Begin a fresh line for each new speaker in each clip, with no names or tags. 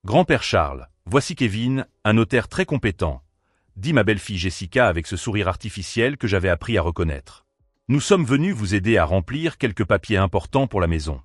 Grand-père Charles, voici Kevin, un notaire très compétent, dit ma belle-fille Jessica avec ce sourire artificiel que j'avais appris à reconnaître. Nous sommes venus vous aider à remplir quelques papiers importants pour la maison.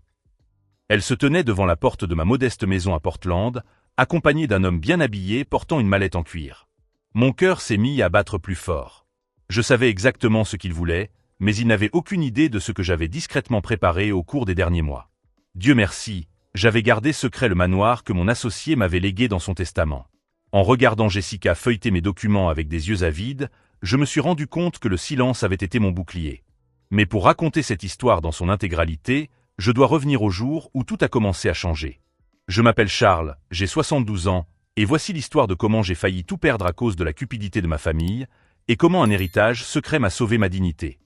Elle se tenait devant la porte de ma modeste maison à Portland, accompagnée d'un homme bien habillé portant une mallette en cuir. Mon cœur s'est mis à battre plus fort. Je savais exactement ce qu'il voulait, mais il n'avait aucune idée de ce que j'avais discrètement préparé au cours des derniers mois. Dieu merci, j'avais gardé secret le manoir que mon associé m'avait légué dans son testament. En regardant Jessica feuilleter mes documents avec des yeux avides, je me suis rendu compte que le silence avait été mon bouclier. Mais pour raconter cette histoire dans son intégralité, je dois revenir au jour où tout a commencé à changer. Je m'appelle Charles, j'ai 72 ans, et voici l'histoire de comment j'ai failli tout perdre à cause de la cupidité de ma famille, et comment un héritage secret m'a sauvé ma dignité.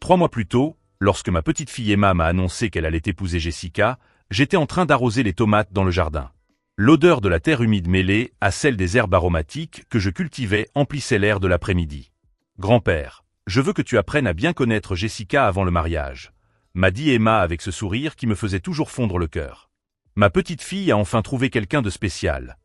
3 mois plus tôt, lorsque ma petite fille Emma m'a annoncé qu'elle allait épouser Jessica, j'étais en train d'arroser les tomates dans le jardin. L'odeur de la terre humide mêlée à celle des herbes aromatiques que je cultivais emplissait l'air de l'après-midi. « Grand-père, je veux que tu apprennes à bien connaître Jessica avant le mariage », m'a dit Emma avec ce sourire qui me faisait toujours fondre le cœur. Ma petite fille a enfin trouvé quelqu'un de spécial,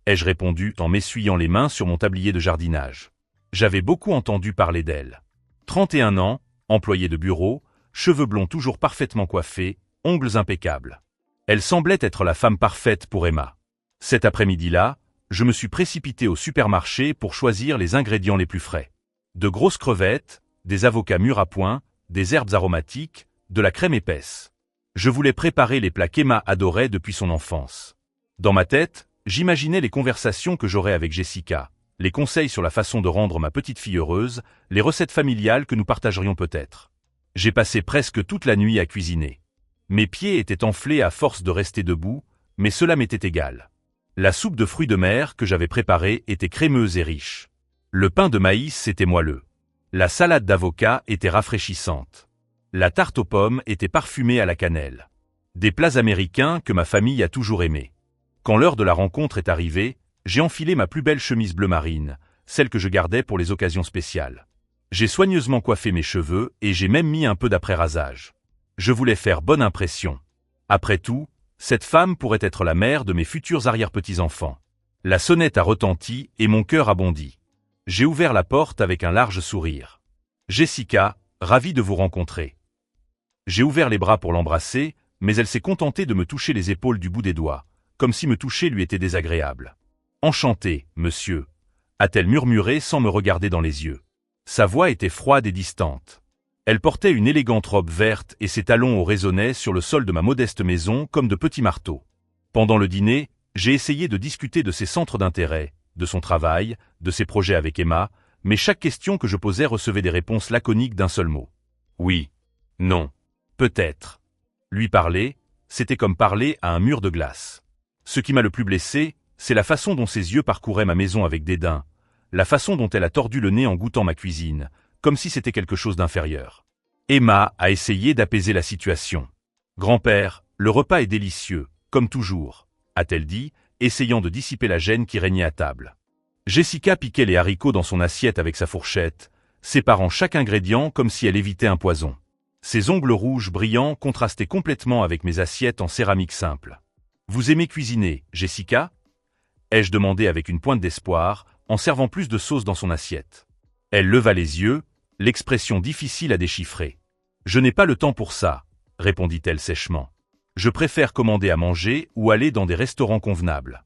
ai-je répondu en m'essuyant les mains sur mon tablier de jardinage. J'avais beaucoup entendu parler d'elle. 31 ans, employée de bureau, cheveux blonds toujours parfaitement coiffés, ongles impeccables. Elle semblait être la femme parfaite pour Emma. Cet après-midi-là, je me suis précipité au supermarché pour choisir les ingrédients les plus frais. De grosses crevettes, des avocats mûrs à point, des herbes aromatiques, de la crème épaisse. Je voulais préparer les plats qu'Emma adorait depuis son enfance. Dans ma tête, j'imaginais les conversations que j'aurais avec Jessica, les conseils sur la façon de rendre ma petite fille heureuse, les recettes familiales que nous partagerions peut-être. J'ai passé presque toute la nuit à cuisiner. Mes pieds étaient enflés à force de rester debout, mais cela m'était égal. La soupe de fruits de mer que j'avais préparée était crémeuse et riche. Le pain de maïs était moelleux. La salade d'avocat était rafraîchissante. La tarte aux pommes était parfumée à la cannelle. Des plats américains que ma famille a toujours aimés. Quand l'heure de la rencontre est arrivée, j'ai enfilé ma plus belle chemise bleu marine, celle que je gardais pour les occasions spéciales. J'ai soigneusement coiffé mes cheveux et j'ai même mis un peu d'après-rasage. Je voulais faire bonne impression. Après tout, cette femme pourrait être la mère de mes futurs arrière-petits-enfants. La sonnette a retenti et mon cœur a bondi. J'ai ouvert la porte avec un large sourire. « Jessica, ravie de vous rencontrer. » J'ai ouvert les bras pour l'embrasser, mais elle s'est contentée de me toucher les épaules du bout des doigts, comme si me toucher lui était désagréable. « Enchanté, monsieur », a-t-elle murmuré sans me regarder dans les yeux. Sa voix était froide et distante. Elle portait une élégante robe verte et ses talons résonnaient sur le sol de ma modeste maison comme de petits marteaux. Pendant le dîner, j'ai essayé de discuter de ses centres d'intérêt, de son travail, de ses projets avec Emma, mais chaque question que je posais recevait des réponses laconiques d'un seul mot. Oui, non, peut-être. Lui parler, c'était comme parler à un mur de glace. Ce qui m'a le plus blessé, c'est la façon dont ses yeux parcouraient ma maison avec dédain, la façon dont elle a tordu le nez en goûtant ma cuisine, comme si c'était quelque chose d'inférieur. Emma a essayé d'apaiser la situation. « Grand-père, le repas est délicieux, comme toujours », a-t-elle dit, essayant de dissiper la gêne qui régnait à table. Jessica piquait les haricots dans son assiette avec sa fourchette, séparant chaque ingrédient comme si elle évitait un poison. Ses ongles rouges brillants contrastaient complètement avec mes assiettes en céramique simple. « Vous aimez cuisiner, Jessica ?» ai-je demandé avec une pointe d'espoir, en servant plus de sauce dans son assiette. Elle leva les yeux, l'expression difficile à déchiffrer. « Je n'ai pas le temps pour ça », répondit-elle sèchement. « Je préfère commander à manger ou aller dans des restaurants convenables. »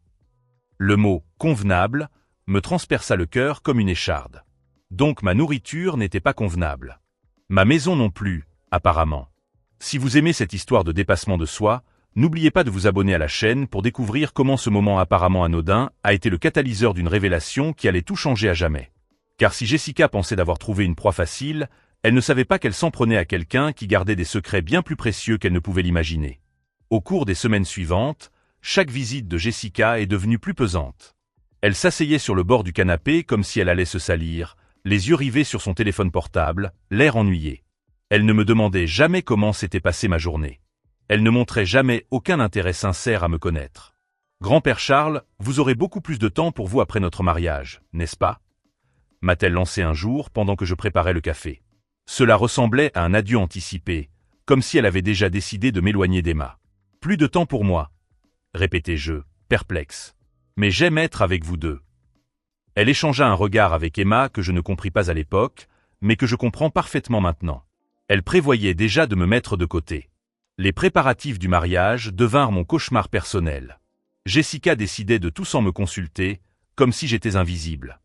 Le mot « convenable » me transperça le cœur comme une écharde. Donc ma nourriture n'était pas convenable. Ma maison non plus, apparemment. Si vous aimez cette histoire de dépassement de soi, n'oubliez pas de vous abonner à la chaîne pour découvrir comment ce moment apparemment anodin a été le catalyseur d'une révélation qui allait tout changer à jamais. Car si Jessica pensait d'avoir trouvé une proie facile, elle ne savait pas qu'elle s'en prenait à quelqu'un qui gardait des secrets bien plus précieux qu'elle ne pouvait l'imaginer. Au cours des semaines suivantes, chaque visite de Jessica est devenue plus pesante. Elle s'asseyait sur le bord du canapé comme si elle allait se salir, les yeux rivés sur son téléphone portable, l'air ennuyé. Elle ne me demandait jamais comment s'était passée ma journée. Elle ne montrait jamais aucun intérêt sincère à me connaître. « Grand-père Charles, vous aurez beaucoup plus de temps pour vous après notre mariage, n'est-ce pas ?» m'a-t-elle lancé un jour pendant que je préparais le café. Cela ressemblait à un adieu anticipé, comme si elle avait déjà décidé de m'éloigner d'Emma. « Plus de temps pour moi », répétai-je, perplexe. Mais j'aime être avec vous deux. Elle échangea un regard avec Emma que je ne compris pas à l'époque, mais que je comprends parfaitement maintenant. Elle prévoyait déjà de me mettre de côté. Les préparatifs du mariage devinrent mon cauchemar personnel. Jessica décidait de tout sans me consulter, comme si j'étais invisible.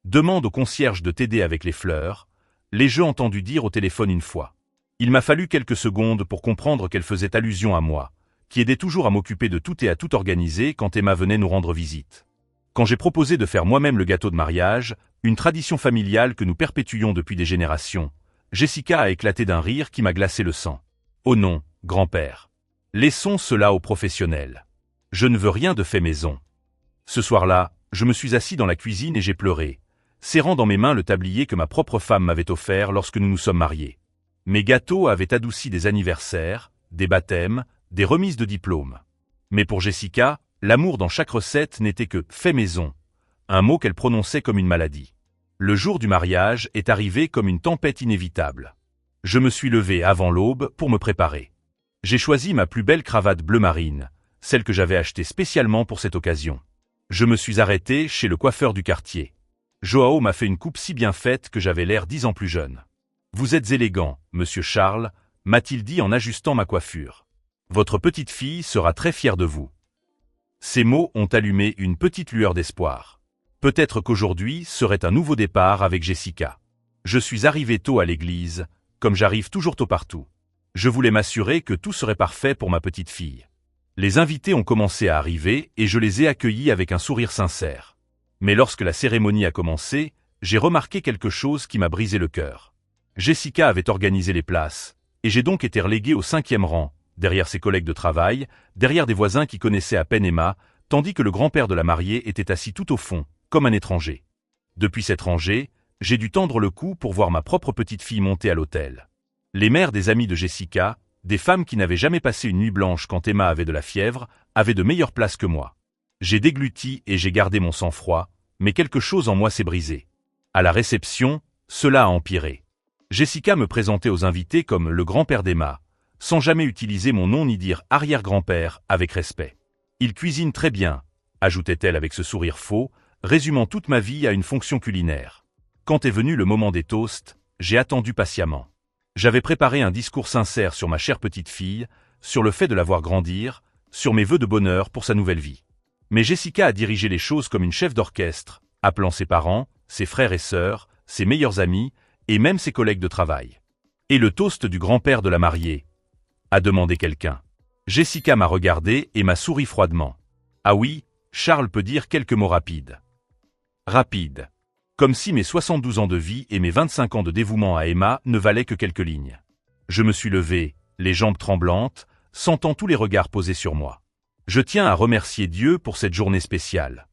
Demande au concierge de t'aider avec les fleurs, l'ai-je entendu dire au téléphone une fois. Il m'a fallu quelques secondes pour comprendre qu'elle faisait allusion à moi, qui aidait toujours à m'occuper de tout et à tout organiser quand Emma venait nous rendre visite. Quand j'ai proposé de faire moi-même le gâteau de mariage, une tradition familiale que nous perpétuions depuis des générations, Jessica a éclaté d'un rire qui m'a glacé le sang. Oh non, grand-père. Laissons cela aux professionnels. Je ne veux rien de fait maison. Ce soir-là, je me suis assis dans la cuisine et j'ai pleuré, serrant dans mes mains le tablier que ma propre femme m'avait offert lorsque nous nous sommes mariés. Mes gâteaux avaient adouci des anniversaires, des baptêmes, des remises de diplômes. Mais pour Jessica, l'amour dans chaque recette n'était que « fait maison », un mot qu'elle prononçait comme une maladie. Le jour du mariage est arrivé comme une tempête inévitable. Je me suis levé avant l'aube pour me préparer. J'ai choisi ma plus belle cravate bleu marine, celle que j'avais achetée spécialement pour cette occasion. Je me suis arrêté chez le coiffeur du quartier. Joao m'a fait une coupe si bien faite que j'avais l'air 10 ans plus jeune. « Vous êtes élégant, monsieur Charles », m'a-t-il dit en ajustant ma coiffure. « Votre petite fille sera très fière de vous. » Ces mots ont allumé une petite lueur d'espoir. Peut-être qu'aujourd'hui serait un nouveau départ avec Jessica. Je suis arrivé tôt à l'église, comme j'arrive toujours tôt partout. Je voulais m'assurer que tout serait parfait pour ma petite fille. Les invités ont commencé à arriver et je les ai accueillis avec un sourire sincère. Mais lorsque la cérémonie a commencé, j'ai remarqué quelque chose qui m'a brisé le cœur. Jessica avait organisé les places, et j'ai donc été relégué au 5e rang, derrière ses collègues de travail, derrière des voisins qui connaissaient à peine Emma, tandis que le grand-père de la mariée était assis tout au fond, comme un étranger. Depuis cette rangée, j'ai dû tendre le cou pour voir ma propre petite fille monter à l'autel. Les mères des amis de Jessica, des femmes qui n'avaient jamais passé une nuit blanche quand Emma avait de la fièvre, avaient de meilleures places que moi. J'ai dégluti et j'ai gardé mon sang-froid, mais quelque chose en moi s'est brisé. À la réception, cela a empiré. Jessica me présentait aux invités comme le grand-père d'Emma, sans jamais utiliser mon nom ni dire arrière-grand-père avec respect. Il cuisine très bien, ajoutait-elle avec ce sourire faux, résumant toute ma vie à une fonction culinaire. Quand est venu le moment des toasts, j'ai attendu patiemment. J'avais préparé un discours sincère sur ma chère petite fille, sur le fait de la voir grandir, sur mes vœux de bonheur pour sa nouvelle vie. Mais Jessica a dirigé les choses comme une chef d'orchestre, appelant ses parents, ses frères et sœurs, ses meilleurs amis, et même ses collègues de travail. « Et le toast du grand-père de la mariée ?» a demandé quelqu'un. Jessica m'a regardé et m'a souri froidement. « Ah oui, Charles peut dire quelques mots rapides. » Rapide. Comme si mes 72 ans de vie et mes 25 ans de dévouement à Emma ne valaient que quelques lignes. Je me suis levé, les jambes tremblantes, sentant tous les regards posés sur moi. Je tiens à remercier Dieu pour cette journée spéciale.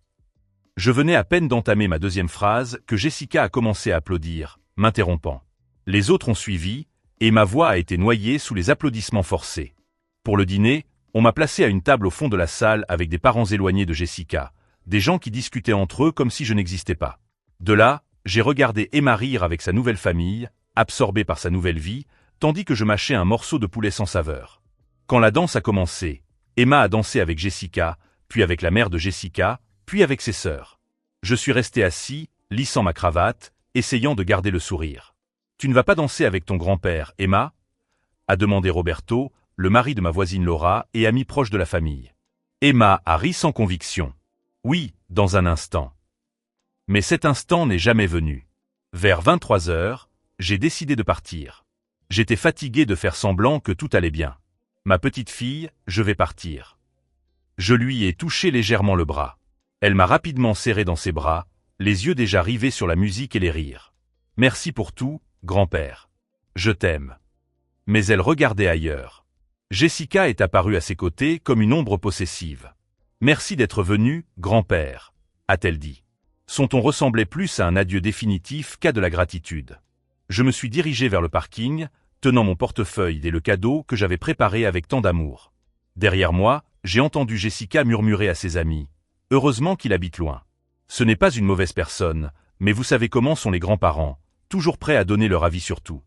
Je venais à peine d'entamer ma deuxième phrase que Jessica a commencé à applaudir, m'interrompant. Les autres ont suivi, et ma voix a été noyée sous les applaudissements forcés. Pour le dîner, on m'a placé à une table au fond de la salle avec des parents éloignés de Jessica, des gens qui discutaient entre eux comme si je n'existais pas. De là, j'ai regardé Emma rire avec sa nouvelle famille, absorbée par sa nouvelle vie, tandis que je mâchais un morceau de poulet sans saveur. Quand la danse a commencé, Emma a dansé avec Jessica, puis avec la mère de Jessica, puis avec ses sœurs. Je suis resté assis, lissant ma cravate, essayant de garder le sourire. « Tu ne vas pas danser avec ton grand-père, Emma ?» a demandé Roberto, le mari de ma voisine Laura et ami proche de la famille. Emma a ri sans conviction. « Oui, dans un instant. » Mais cet instant n'est jamais venu. Vers 23 heures, j'ai décidé de partir. J'étais fatigué de faire semblant que tout allait bien. Ma petite fille, je vais partir. Je lui ai touché légèrement le bras. Elle m'a rapidement serré dans ses bras, les yeux déjà rivés sur la musique et les rires. « Merci pour tout, grand-père. Je t'aime. » Mais elle regardait ailleurs. Jessica est apparue à ses côtés comme une ombre possessive. « Merci d'être venu, grand-père, » a-t-elle dit. Son ton ressemblait plus à un adieu définitif qu'à de la gratitude. Je me suis dirigé vers le parking, tenant mon portefeuille et le cadeau que j'avais préparé avec tant d'amour. Derrière moi, j'ai entendu Jessica murmurer à ses amis. « Heureusement qu'il habite loin. Ce n'est pas une mauvaise personne, mais vous savez comment sont les grands-parents, toujours prêts à donner leur avis sur tout. »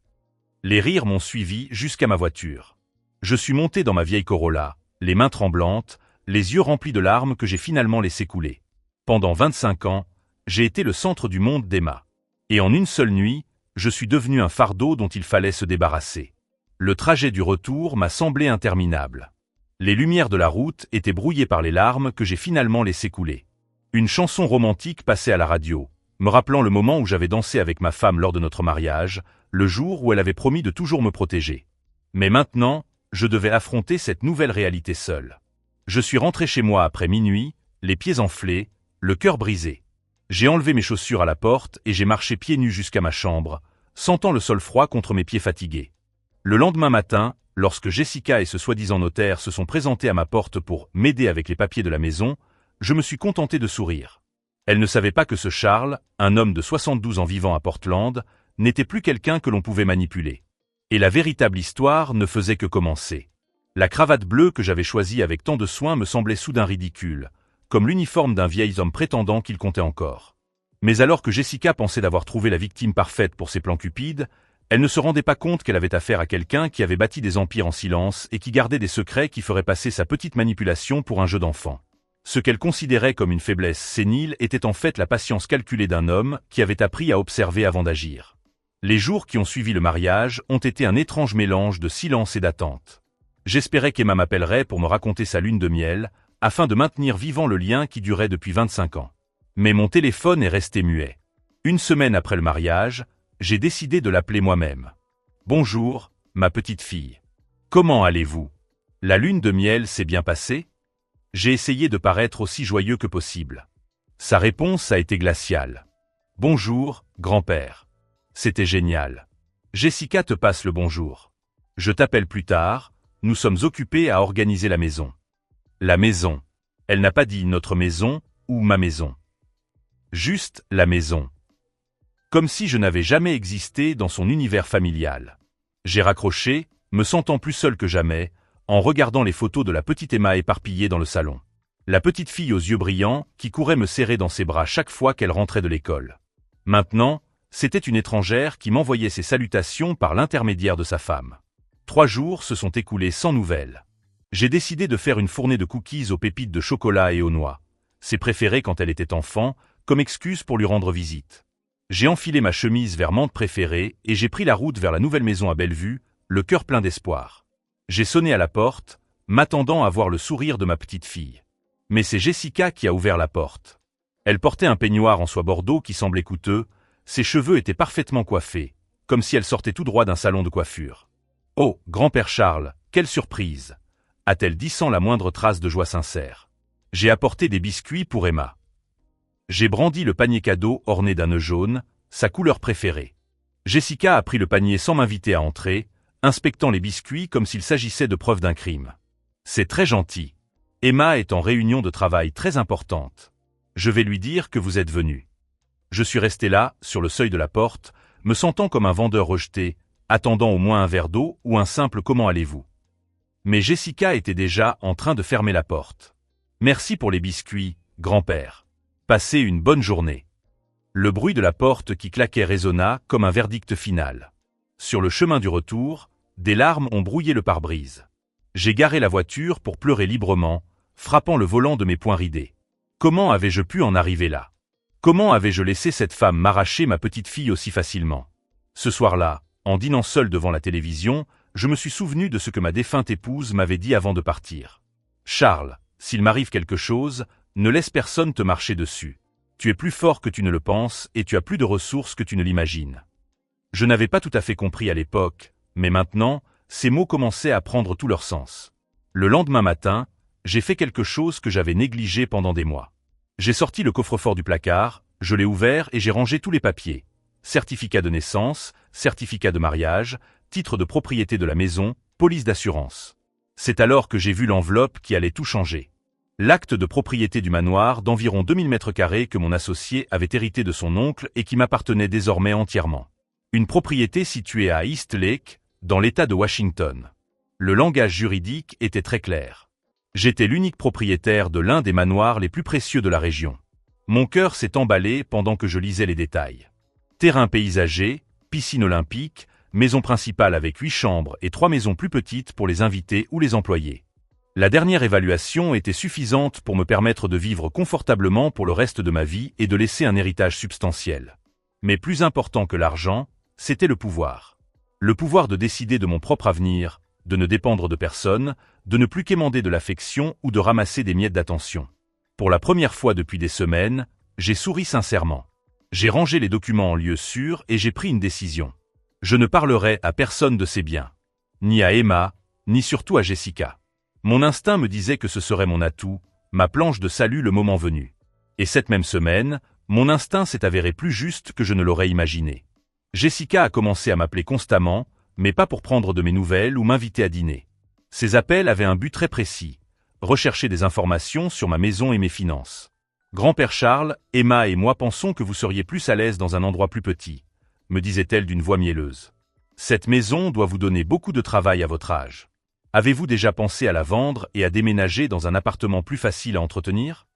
Les rires m'ont suivi jusqu'à ma voiture. Je suis monté dans ma vieille Corolla, les mains tremblantes, les yeux remplis de larmes que j'ai finalement laissé couler. Pendant 25 ans, j'ai été le centre du monde d'Emma. Et en une seule nuit, je suis devenu un fardeau dont il fallait se débarrasser. Le trajet du retour m'a semblé interminable. Les lumières de la route étaient brouillées par les larmes que j'ai finalement laissé couler. Une chanson romantique passait à la radio, me rappelant le moment où j'avais dansé avec ma femme lors de notre mariage, le jour où elle avait promis de toujours me protéger. Mais maintenant, je devais affronter cette nouvelle réalité seule. Je suis rentré chez moi après minuit, les pieds enflés, le cœur brisé. J'ai enlevé mes chaussures à la porte et j'ai marché pieds nus jusqu'à ma chambre, sentant le sol froid contre mes pieds fatigués. Le lendemain matin, lorsque Jessica et ce soi-disant notaire se sont présentés à ma porte pour m'aider avec les papiers de la maison, je me suis contenté de sourire. Elle ne savait pas que ce Charles, un homme de 72 ans vivant à Portland, n'était plus quelqu'un que l'on pouvait manipuler. Et la véritable histoire ne faisait que commencer. La cravate bleue que j'avais choisie avec tant de soin me semblait soudain ridicule, comme l'uniforme d'un vieil homme prétendant qu'il comptait encore. Mais alors que Jessica pensait d'avoir trouvé la victime parfaite pour ses plans cupides, elle ne se rendait pas compte qu'elle avait affaire à quelqu'un qui avait bâti des empires en silence et qui gardait des secrets qui feraient passer sa petite manipulation pour un jeu d'enfant. Ce qu'elle considérait comme une faiblesse sénile était en fait la patience calculée d'un homme qui avait appris à observer avant d'agir. Les jours qui ont suivi le mariage ont été un étrange mélange de silence et d'attente. J'espérais qu'Emma m'appellerait pour me raconter sa lune de miel, afin de maintenir vivant le lien qui durait depuis 25 ans. Mais mon téléphone est resté muet. Une semaine après le mariage, j'ai décidé de l'appeler moi-même. « Bonjour, ma petite fille. Comment allez-vous? La lune de miel s'est bien passée ?» J'ai essayé de paraître aussi joyeux que possible. Sa réponse a été glaciale. « Bonjour, grand-père. C'était génial. Jessica te passe le bonjour. Je t'appelle plus tard, nous sommes occupés à organiser la maison. » La maison. Elle n'a pas dit notre maison ou ma maison. Juste la maison. Comme si je n'avais jamais existé dans son univers familial. J'ai raccroché, me sentant plus seul que jamais, en regardant les photos de la petite Emma éparpillée dans le salon. La petite fille aux yeux brillants qui courait me serrer dans ses bras chaque fois qu'elle rentrait de l'école. Maintenant, c'était une étrangère qui m'envoyait ses salutations par l'intermédiaire de sa femme. 3 jours se sont écoulés sans nouvelles. J'ai décidé de faire une fournée de cookies aux pépites de chocolat et aux noix, ses préférés quand elle était enfant, comme excuse pour lui rendre visite. J'ai enfilé ma chemise vert menthe préférée et j'ai pris la route vers la nouvelle maison à Bellevue, le cœur plein d'espoir. J'ai sonné à la porte, m'attendant à voir le sourire de ma petite fille. Mais c'est Jessica qui a ouvert la porte. Elle portait un peignoir en soie bordeaux qui semblait coûteux, ses cheveux étaient parfaitement coiffés, comme si elle sortait tout droit d'un salon de coiffure. « Oh, grand-père Charles, quelle surprise !» a-t-elle dit sans la moindre trace de joie sincère. J'ai apporté des biscuits pour Emma. J'ai brandi le panier cadeau orné d'un nœud jaune, sa couleur préférée. Jessica a pris le panier sans m'inviter à entrer, inspectant les biscuits comme s'il s'agissait de preuves d'un crime. C'est très gentil. Emma est en réunion de travail très importante. Je vais lui dire que vous êtes venu. Je suis resté là, sur le seuil de la porte, me sentant comme un vendeur rejeté, attendant au moins un verre d'eau ou un simple « comment allez-vous ». Mais Jessica était déjà en train de fermer la porte. « Merci pour les biscuits, grand-père. Passez une bonne journée. » Le bruit de la porte qui claquait résonna comme un verdict final. Sur le chemin du retour, des larmes ont brouillé le pare-brise. J'ai garé la voiture pour pleurer librement, frappant le volant de mes poings ridés. Comment avais-je pu en arriver là? Comment avais-je laissé cette femme m'arracher ma petite fille aussi facilement? Ce soir-là, en dînant seul devant la télévision, je me suis souvenu de ce que ma défunte épouse m'avait dit avant de partir. « Charles, s'il m'arrive quelque chose, ne laisse personne te marcher dessus. Tu es plus fort que tu ne le penses et tu as plus de ressources que tu ne l'imagines. » Je n'avais pas tout à fait compris à l'époque, mais maintenant, ces mots commençaient à prendre tout leur sens. Le lendemain matin, j'ai fait quelque chose que j'avais négligé pendant des mois. J'ai sorti le coffre-fort du placard, je l'ai ouvert et j'ai rangé tous les papiers. Certificat de naissance, certificat de mariage, titre de propriété de la maison, police d'assurance. C'est alors que j'ai vu l'enveloppe qui allait tout changer. L'acte de propriété du manoir d'environ 2000 m² que mon associé avait hérité de son oncle et qui m'appartenait désormais entièrement. Une propriété située à East Lake, dans l'État de Washington. Le langage juridique était très clair. J'étais l'unique propriétaire de l'un des manoirs les plus précieux de la région. Mon cœur s'est emballé pendant que je lisais les détails. Terrain paysager, piscine olympique, maison principale avec 8 chambres et 3 maisons plus petites pour les invités ou les employés. La dernière évaluation était suffisante pour me permettre de vivre confortablement pour le reste de ma vie et de laisser un héritage substantiel. Mais plus important que l'argent, c'était le pouvoir. Le pouvoir de décider de mon propre avenir, de ne dépendre de personne, de ne plus quémander de l'affection ou de ramasser des miettes d'attention. Pour la première fois depuis des semaines, j'ai souri sincèrement. J'ai rangé les documents en lieu sûr et j'ai pris une décision. Je ne parlerai à personne de ces biens. Ni à Emma, ni surtout à Jessica. Mon instinct me disait que ce serait mon atout, ma planche de salut le moment venu. Et cette même semaine, mon instinct s'est avéré plus juste que je ne l'aurais imaginé. Jessica a commencé à m'appeler constamment, mais pas pour prendre de mes nouvelles ou m'inviter à dîner. Ces appels avaient un but très précis, rechercher des informations sur ma maison et mes finances. Grand-père Charles, Emma et moi pensons que vous seriez plus à l'aise dans un endroit plus petit, me disait-elle d'une voix mielleuse. Cette maison doit vous donner beaucoup de travail à votre âge. Avez-vous déjà pensé à la vendre et à déménager dans un appartement plus facile à entretenir?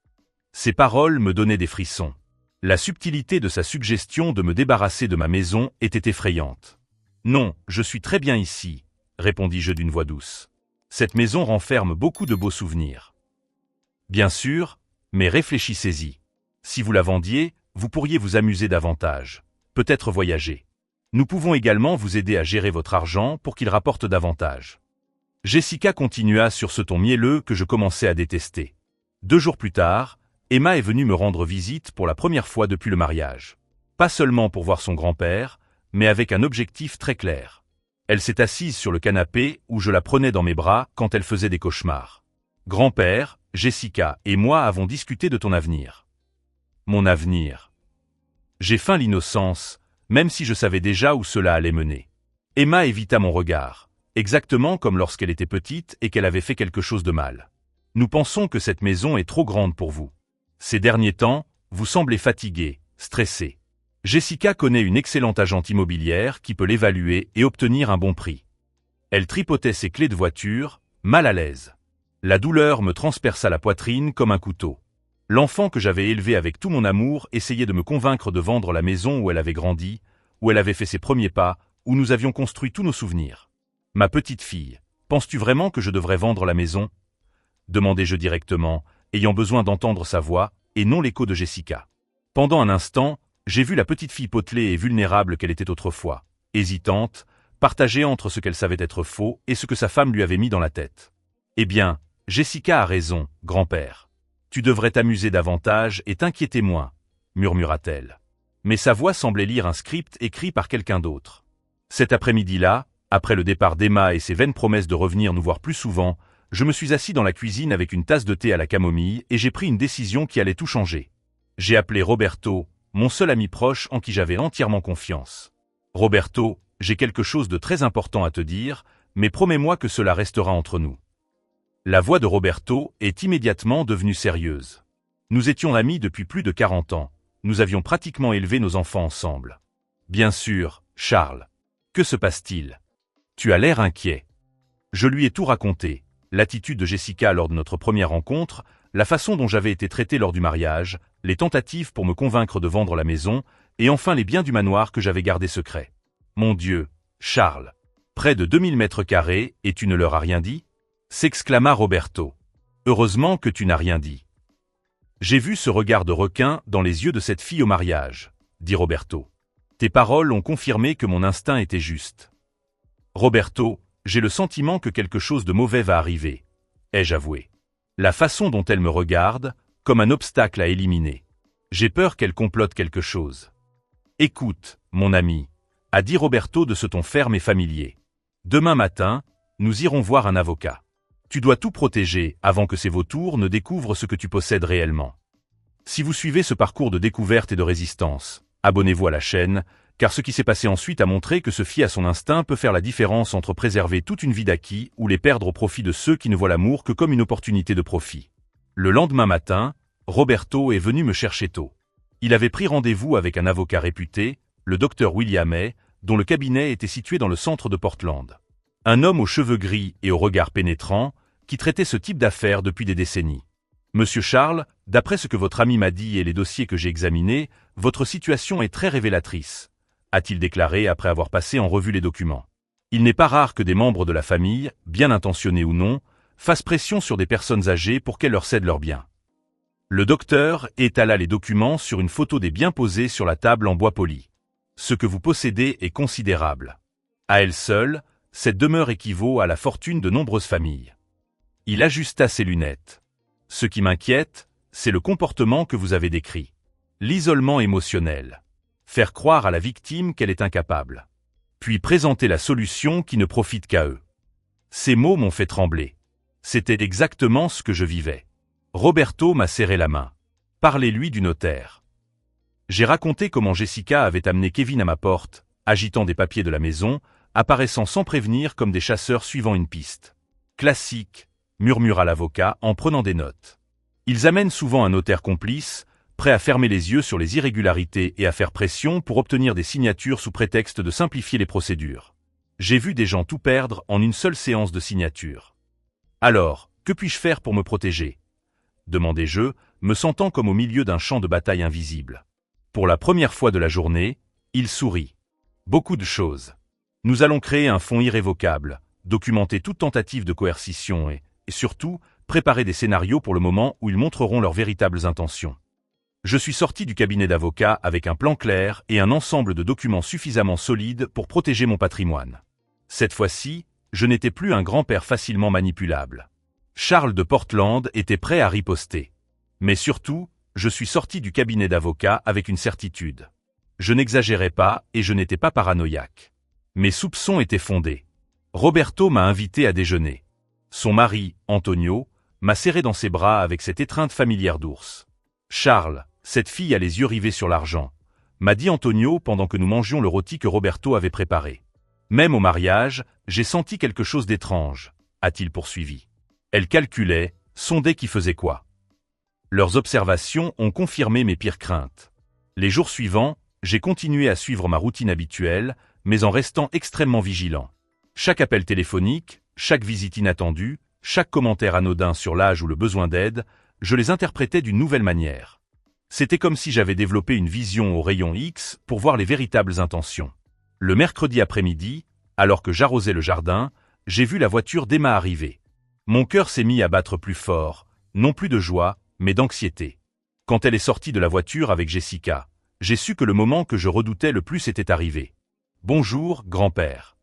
Ces paroles me donnaient des frissons. La subtilité de sa suggestion de me débarrasser de ma maison était effrayante. Non, je suis très bien ici, répondis-je d'une voix douce. Cette maison renferme beaucoup de beaux souvenirs. Bien sûr, mais réfléchissez-y. Si vous la vendiez, vous pourriez vous amuser davantage, peut-être voyager. Nous pouvons également vous aider à gérer votre argent pour qu'il rapporte davantage. Jessica continua sur ce ton mielleux que je commençais à détester. 2 jours plus tard, Emma est venue me rendre visite pour la première fois depuis le mariage. Pas seulement pour voir son grand-père, mais avec un objectif très clair. Elle s'est assise sur le canapé où je la prenais dans mes bras quand elle faisait des cauchemars. Grand-père, Jessica et moi avons discuté de ton avenir. Mon avenir. J'ai feint l'innocence, même si je savais déjà où cela allait mener. Emma évita mon regard, exactement comme lorsqu'elle était petite et qu'elle avait fait quelque chose de mal. Nous pensons que cette maison est trop grande pour vous. Ces derniers temps, vous semblez fatigué, stressé. Jessica connaît une excellente agente immobilière qui peut l'évaluer et obtenir un bon prix. Elle tripotait ses clés de voiture, mal à l'aise. La douleur me transperça la poitrine comme un couteau. L'enfant que j'avais élevé avec tout mon amour essayait de me convaincre de vendre la maison où elle avait grandi, où elle avait fait ses premiers pas, où nous avions construit tous nos souvenirs. Ma petite fille, penses-tu vraiment que je devrais vendre la maison? Demandai-je directement, ayant besoin d'entendre sa voix, et non l'écho de Jessica. Pendant un instant, j'ai vu la petite fille potelée et vulnérable qu'elle était autrefois, hésitante, partagée entre ce qu'elle savait être faux et ce que sa femme lui avait mis dans la tête. Eh bien, Jessica a raison, grand-père. Tu devrais t'amuser davantage et t'inquiéter moins, murmura-t-elle. Mais sa voix semblait lire un script écrit par quelqu'un d'autre. Cet après-midi-là, après le départ d'Emma et ses vaines promesses de revenir nous voir plus souvent, je me suis assis dans la cuisine avec une tasse de thé à la camomille et j'ai pris une décision qui allait tout changer. J'ai appelé Roberto, mon seul ami proche en qui j'avais entièrement confiance. Roberto, j'ai quelque chose de très important à te dire, mais promets-moi que cela restera entre nous. La voix de Roberto est immédiatement devenue sérieuse. Nous étions amis depuis plus de 40 ans. Nous avions pratiquement élevé nos enfants ensemble. Bien sûr, Charles. Que se passe-t-il? Tu as l'air inquiet. Je lui ai tout raconté. L'attitude de Jessica lors de notre première rencontre, la façon dont j'avais été traité lors du mariage, les tentatives pour me convaincre de vendre la maison, et enfin les biens du manoir que j'avais gardés secrets. Mon Dieu, Charles. Près de 2000 mètres carrés, et tu ne leur as rien dit? S'exclama Roberto. Heureusement que tu n'as rien dit. J'ai vu ce regard de requin dans les yeux de cette fille au mariage, dit Roberto. Tes paroles ont confirmé que mon instinct était juste. Roberto, j'ai le sentiment que quelque chose de mauvais va arriver, ai-je avoué. La façon dont elle me regarde, comme un obstacle à éliminer. J'ai peur qu'elle complote quelque chose. Écoute, mon ami, a dit Roberto de ce ton ferme et familier. Demain matin, nous irons voir un avocat. Tu dois tout protéger avant que ces vautours ne découvrent ce que tu possèdes réellement. Si vous suivez ce parcours de découverte et de résistance, abonnez-vous à la chaîne, car ce qui s'est passé ensuite a montré que se fier à son instinct peut faire la différence entre préserver toute une vie d'acquis ou les perdre au profit de ceux qui ne voient l'amour que comme une opportunité de profit. Le lendemain matin, Roberto est venu me chercher tôt. Il avait pris rendez-vous avec un avocat réputé, le docteur William Hay, dont le cabinet était situé dans le centre de Portland. Un homme aux cheveux gris et au regard pénétrant, qui traitait ce type d'affaires depuis des décennies. Monsieur Charles, d'après ce que votre ami m'a dit et les dossiers que j'ai examinés, votre situation est très révélatrice, a-t-il déclaré après avoir passé en revue les documents. Il n'est pas rare que des membres de la famille, bien intentionnés ou non, fasse pression sur des personnes âgées pour qu'elles leur cèdent leurs biens. Le docteur étala les documents sur une photo des biens posés sur la table en bois poli. Ce que vous possédez est considérable. À elle seule, cette demeure équivaut à la fortune de nombreuses familles. Il ajusta ses lunettes. Ce qui m'inquiète, c'est le comportement que vous avez décrit. L'isolement émotionnel. Faire croire à la victime qu'elle est incapable. Puis présenter la solution qui ne profite qu'à eux. Ces mots m'ont fait trembler. C'était exactement ce que je vivais. Roberto m'a serré la main. Parlez-lui du notaire. J'ai raconté comment Jessica avait amené Kevin à ma porte, agitant des papiers de la maison, apparaissant sans prévenir comme des chasseurs suivant une piste. Classique, murmura l'avocat en prenant des notes. Ils amènent souvent un notaire complice, prêt à fermer les yeux sur les irrégularités et à faire pression pour obtenir des signatures sous prétexte de simplifier les procédures. J'ai vu des gens tout perdre en une seule séance de signature. Alors, que puis-je faire pour me protéger ? Demandai-je, me sentant comme au milieu d'un champ de bataille invisible. Pour la première fois de la journée, il sourit. Beaucoup de choses. Nous allons créer un fonds irrévocable, documenter toute tentative de coercition et surtout, préparer des scénarios pour le moment où ils montreront leurs véritables intentions. Je suis sorti du cabinet d'avocat avec un plan clair et un ensemble de documents suffisamment solides pour protéger mon patrimoine. Cette fois-ci, je n'étais plus un grand-père facilement manipulable. Charles de Portland était prêt à riposter. Mais surtout, je suis sorti du cabinet d'avocat avec une certitude. Je n'exagérais pas et je n'étais pas paranoïaque. Mes soupçons étaient fondés. Roberto m'a invité à déjeuner. Son mari, Antonio, m'a serré dans ses bras avec cette étreinte familière d'ours. « Charles, cette fille a les yeux rivés sur l'argent », m'a dit Antonio pendant que nous mangions le rôti que Roberto avait préparé. « Même au mariage, j'ai senti quelque chose d'étrange », a-t-il poursuivi. Elle calculait, sondait qui faisait quoi. Leurs observations ont confirmé mes pires craintes. Les jours suivants, j'ai continué à suivre ma routine habituelle, mais en restant extrêmement vigilant. Chaque appel téléphonique, chaque visite inattendue, chaque commentaire anodin sur l'âge ou le besoin d'aide, je les interprétais d'une nouvelle manière. C'était comme si j'avais développé une vision au rayon X pour voir les véritables intentions. Le mercredi après-midi, alors que j'arrosais le jardin, j'ai vu la voiture d'Emma arriver. Mon cœur s'est mis à battre plus fort, non plus de joie, mais d'anxiété. Quand elle est sortie de la voiture avec Jessica, j'ai su que le moment que je redoutais le plus était arrivé. « Bonjour, grand-père. »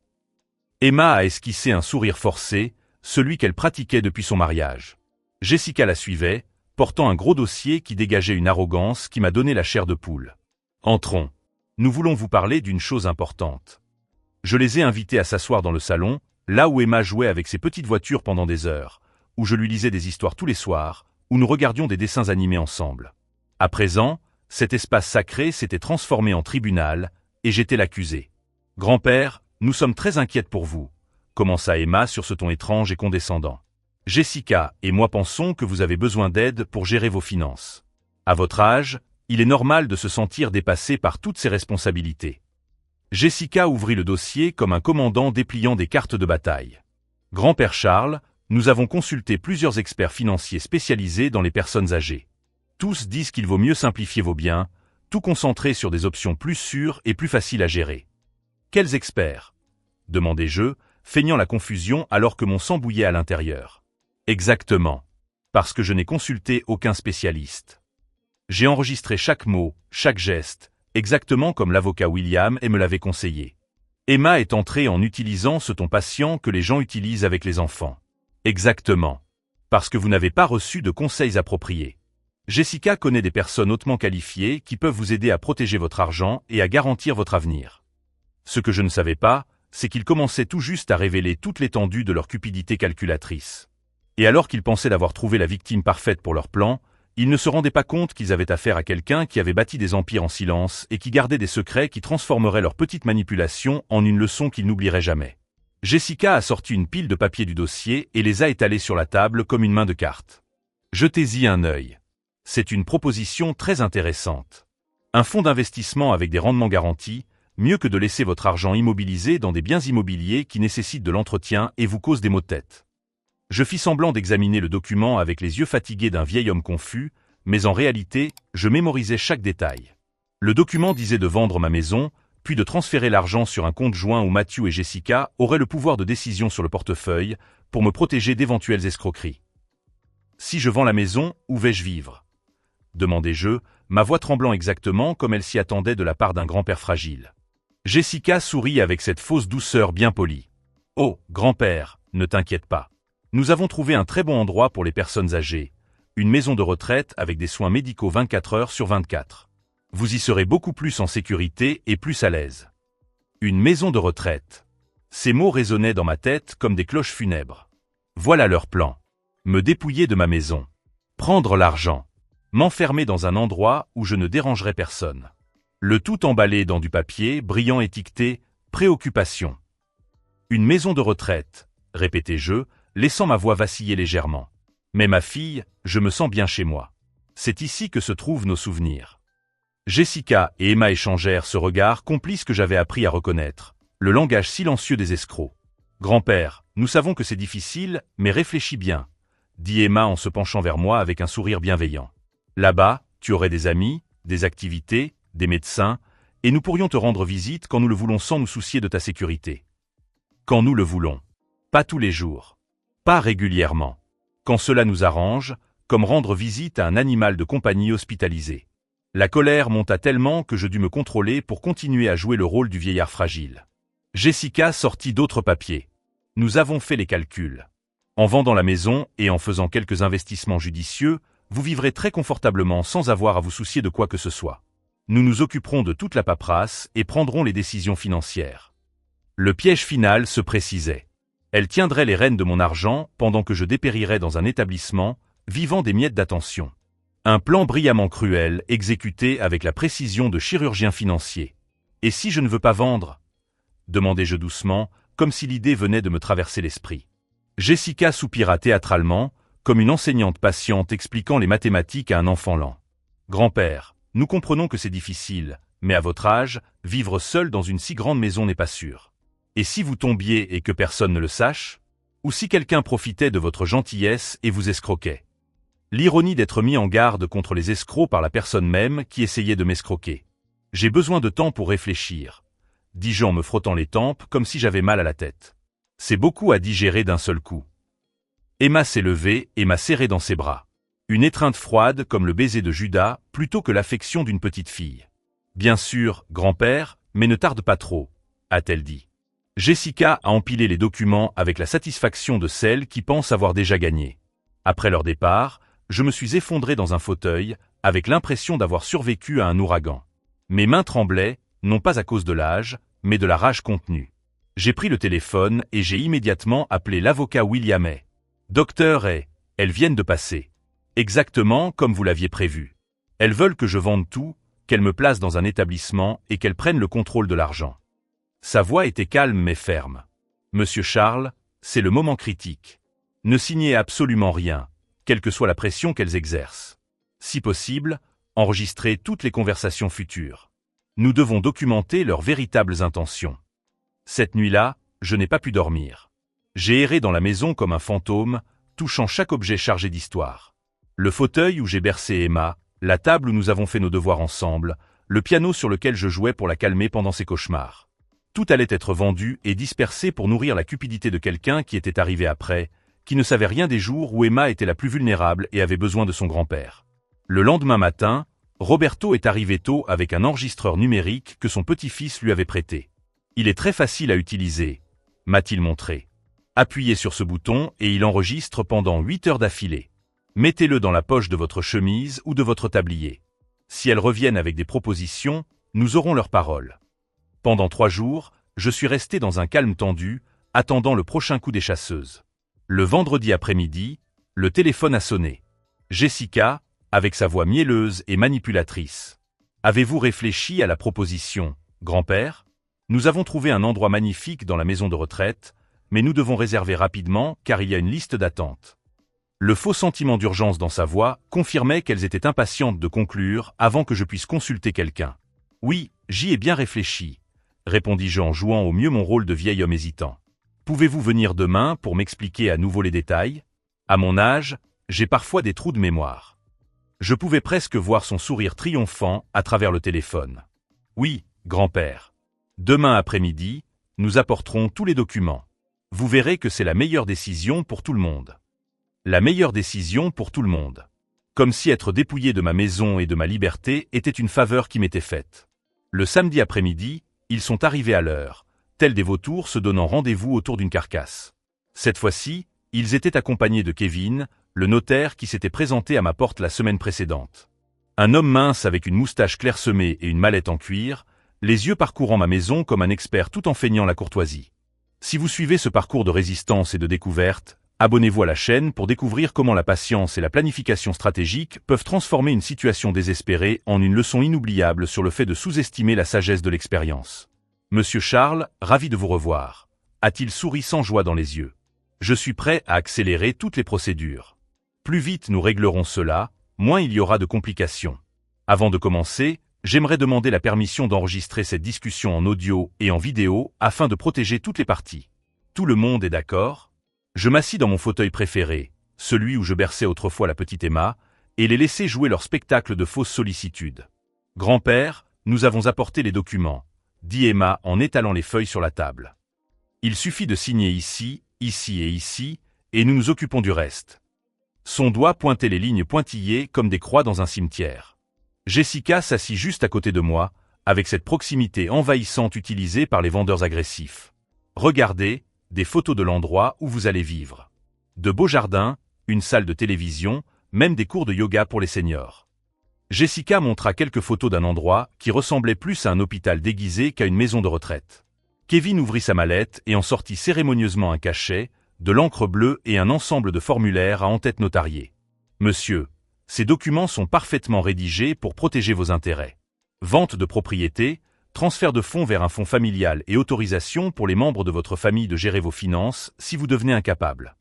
Emma a esquissé un sourire forcé, celui qu'elle pratiquait depuis son mariage. Jessica la suivait, portant un gros dossier qui dégageait une arrogance qui m'a donné la chair de poule. « Entrons. Nous voulons vous parler d'une chose importante. » Je les ai invités à s'asseoir dans le salon, là où Emma jouait avec ses petites voitures pendant des heures, où je lui lisais des histoires tous les soirs, où nous regardions des dessins animés ensemble. À présent, cet espace sacré s'était transformé en tribunal, et j'étais l'accusé. « Grand-père, nous sommes très inquiètes pour vous », commença Emma sur ce ton étrange et condescendant. « Jessica et moi pensons que vous avez besoin d'aide pour gérer vos finances. À votre âge, il est normal de se sentir dépassé par toutes ces responsabilités. » Jessica ouvrit le dossier comme un commandant dépliant des cartes de bataille. « Grand-père Charles, nous avons consulté plusieurs experts financiers spécialisés dans les personnes âgées. Tous disent qu'il vaut mieux simplifier vos biens, tout concentrer sur des options plus sûres et plus faciles à gérer. »« Quels experts ?» demandai-je, feignant la confusion alors que mon sang bouillait à l'intérieur. « Exactement. Parce que je n'ai consulté aucun spécialiste. J'ai enregistré chaque mot, chaque geste, exactement comme l'avocat William me l'avait conseillé. Emma est entrée en utilisant ce ton patient que les gens utilisent avec les enfants. Exactement. Parce que vous n'avez pas reçu de conseils appropriés. Jessica connaît des personnes hautement qualifiées qui peuvent vous aider à protéger votre argent et à garantir votre avenir. Ce que je ne savais pas, c'est qu'ils commençaient tout juste à révéler toute l'étendue de leur cupidité calculatrice. Et alors qu'ils pensaient d'avoir trouvé la victime parfaite pour leur plan, ils ne se rendaient pas compte qu'ils avaient affaire à quelqu'un qui avait bâti des empires en silence et qui gardait des secrets qui transformeraient leur petite manipulation en une leçon qu'ils n'oublieraient jamais. Jessica a sorti une pile de papiers du dossier et les a étalés sur la table comme une main de cartes. Jetez-y un œil. C'est une proposition très intéressante. Un fonds d'investissement avec des rendements garantis, mieux que de laisser votre argent immobilisé dans des biens immobiliers qui nécessitent de l'entretien et vous causent des maux de tête. Je fis semblant d'examiner le document avec les yeux fatigués d'un vieil homme confus, mais en réalité, je mémorisais chaque détail. Le document disait de vendre ma maison, puis de transférer l'argent sur un compte joint où Matthew et Jessica auraient le pouvoir de décision sur le portefeuille, pour me protéger d'éventuelles escroqueries. Si je vends la maison, où vais-je vivre? Demandai-je, ma voix tremblant exactement comme elle s'y attendait de la part d'un grand-père fragile. Jessica sourit avec cette fausse douceur bien polie. Oh, grand-père, ne t'inquiète pas. Nous avons trouvé un très bon endroit pour les personnes âgées, une maison de retraite avec des soins médicaux 24 heures sur 24. Vous y serez beaucoup plus en sécurité et plus à l'aise. Une maison de retraite. Ces mots résonnaient dans ma tête comme des cloches funèbres. Voilà leur plan. Me dépouiller de ma maison. Prendre l'argent. M'enfermer dans un endroit où je ne dérangerai personne. Le tout emballé dans du papier brillant étiqueté « Préoccupation ». Une maison de retraite, répétai-je, laissant ma voix vaciller légèrement. Mais ma fille, je me sens bien chez moi. C'est ici que se trouvent nos souvenirs. Jessica et Emma échangèrent ce regard complice que j'avais appris à reconnaître, le langage silencieux des escrocs. Grand-père, nous savons que c'est difficile, mais réfléchis bien, dit Emma en se penchant vers moi avec un sourire bienveillant. Là-bas, tu aurais des amis, des activités, des médecins, et nous pourrions te rendre visite quand nous le voulons sans nous soucier de ta sécurité. Quand nous le voulons. Pas tous les jours. Pas régulièrement. Quand cela nous arrange, comme rendre visite à un animal de compagnie hospitalisé. La colère monta tellement que je dus me contrôler pour continuer à jouer le rôle du vieillard fragile. Jessica sortit d'autres papiers. Nous avons fait les calculs. En vendant la maison et en faisant quelques investissements judicieux, vous vivrez très confortablement sans avoir à vous soucier de quoi que ce soit. Nous nous occuperons de toute la paperasse et prendrons les décisions financières. Le piège final se précisait. Elle tiendrait les rênes de mon argent pendant que je dépérirais dans un établissement, vivant des miettes d'attention. Un plan brillamment cruel, exécuté avec la précision de chirurgien financier. Et si je ne veux pas vendre? Demandai-je doucement, comme si l'idée venait de me traverser l'esprit. Jessica soupira théâtralement, comme une enseignante patiente expliquant les mathématiques à un enfant lent. Grand-père, nous comprenons que c'est difficile, mais à votre âge, vivre seul dans une si grande maison n'est pas sûr. Et si vous tombiez et que personne ne le sache? Ou si quelqu'un profitait de votre gentillesse et vous escroquait? L'ironie d'être mis en garde contre les escrocs par la personne même qui essayait de m'escroquer. J'ai besoin de temps pour réfléchir, dis-je en me frottant les tempes comme si j'avais mal à la tête. C'est beaucoup à digérer d'un seul coup. Emma s'est levée et m'a serré dans ses bras. Une étreinte froide comme le baiser de Judas plutôt que l'affection d'une petite fille. Bien sûr, grand-père, mais ne tarde pas trop, a-t-elle dit. Jessica a empilé les documents avec la satisfaction de celle qui pense avoir déjà gagné. Après leur départ, je me suis effondré dans un fauteuil, avec l'impression d'avoir survécu à un ouragan. Mes mains tremblaient, non pas à cause de l'âge, mais de la rage contenue. J'ai pris le téléphone et j'ai immédiatement appelé l'avocat William Hay. Docteur Hay, elles viennent de passer. Exactement comme vous l'aviez prévu. Elles veulent que je vende tout, qu'elles me placent dans un établissement et qu'elles prennent le contrôle de l'argent. Sa voix était calme mais ferme. Monsieur Charles, c'est le moment critique. Ne signez absolument rien, quelle que soit la pression qu'elles exercent. Si possible, enregistrez toutes les conversations futures. Nous devons documenter leurs véritables intentions. Cette nuit-là, je n'ai pas pu dormir. J'ai erré dans la maison comme un fantôme, touchant chaque objet chargé d'histoire. Le fauteuil où j'ai bercé Emma, la table où nous avons fait nos devoirs ensemble, le piano sur lequel je jouais pour la calmer pendant ses cauchemars. Tout allait être vendu et dispersé pour nourrir la cupidité de quelqu'un qui était arrivé après, qui ne savait rien des jours où Emma était la plus vulnérable et avait besoin de son grand-père. Le lendemain matin, Roberto est arrivé tôt avec un enregistreur numérique que son petit-fils lui avait prêté. Il est très facile à utiliser, m'a-t-il montré. Appuyez sur ce bouton et il enregistre pendant 8 heures d'affilée. Mettez-le dans la poche de votre chemise ou de votre tablier. Si elles reviennent avec des propositions, nous aurons leur parole. Pendant 3 jours, je suis resté dans un calme tendu, attendant le prochain coup des chasseuses. Le vendredi après-midi, le téléphone a sonné. Jessica, avec sa voix mielleuse et manipulatrice. Avez-vous réfléchi à la proposition, grand-père? Nous avons trouvé un endroit magnifique dans la maison de retraite, mais nous devons réserver rapidement car il y a une liste d'attente. Le faux sentiment d'urgence dans sa voix confirmait qu'elles étaient impatientes de conclure avant que je puisse consulter quelqu'un. Oui, j'y ai bien réfléchi, répondis-je en jouant au mieux mon rôle de vieil homme hésitant. Pouvez-vous venir demain pour m'expliquer à nouveau les détails? À mon âge, j'ai parfois des trous de mémoire. Je pouvais presque voir son sourire triomphant à travers le téléphone. Oui, grand-père. Demain après-midi, nous apporterons tous les documents. Vous verrez que c'est la meilleure décision pour tout le monde. La meilleure décision pour tout le monde. Comme si être dépouillé de ma maison et de ma liberté était une faveur qui m'était faite. Le samedi après-midi, ils sont arrivés à l'heure, tels des vautours se donnant rendez-vous autour d'une carcasse. Cette fois-ci, ils étaient accompagnés de Kevin, le notaire qui s'était présenté à ma porte la semaine précédente. Un homme mince avec une moustache clairsemée et une mallette en cuir, les yeux parcourant ma maison comme un expert tout en feignant la courtoisie. Si vous suivez ce parcours de résistance et de découverte, abonnez-vous à la chaîne pour découvrir comment la patience et la planification stratégique peuvent transformer une situation désespérée en une leçon inoubliable sur le fait de sous-estimer la sagesse de l'expérience. Monsieur Charles, ravi de vous revoir, a-t-il souri sans joie dans les yeux. Je suis prêt à accélérer toutes les procédures. Plus vite nous réglerons cela, moins il y aura de complications. Avant de commencer, j'aimerais demander la permission d'enregistrer cette discussion en audio et en vidéo afin de protéger toutes les parties. Tout le monde est d'accord? Je m'assis dans mon fauteuil préféré, celui où je berçais autrefois la petite Emma, et les laissais jouer leur spectacle de fausse sollicitude. « Grand-père, nous avons apporté les documents », dit Emma en étalant les feuilles sur la table. « Il suffit de signer ici, ici et ici, et nous nous occupons du reste. » Son doigt pointait les lignes pointillées comme des croix dans un cimetière. Jessica s'assit juste à côté de moi, avec cette proximité envahissante utilisée par les vendeurs agressifs. « Regardez, des photos de l'endroit où vous allez vivre. De beaux jardins, une salle de télévision, même des cours de yoga pour les seniors. » Jessica montra quelques photos d'un endroit qui ressemblait plus à un hôpital déguisé qu'à une maison de retraite. Kevin ouvrit sa mallette et en sortit cérémonieusement un cachet, de l'encre bleue et un ensemble de formulaires à en-tête notariés. « Monsieur, ces documents sont parfaitement rédigés pour protéger vos intérêts. Vente de propriété, transfert de fonds vers un fonds familial et autorisation pour les membres de votre famille de gérer vos finances si vous devenez incapable. »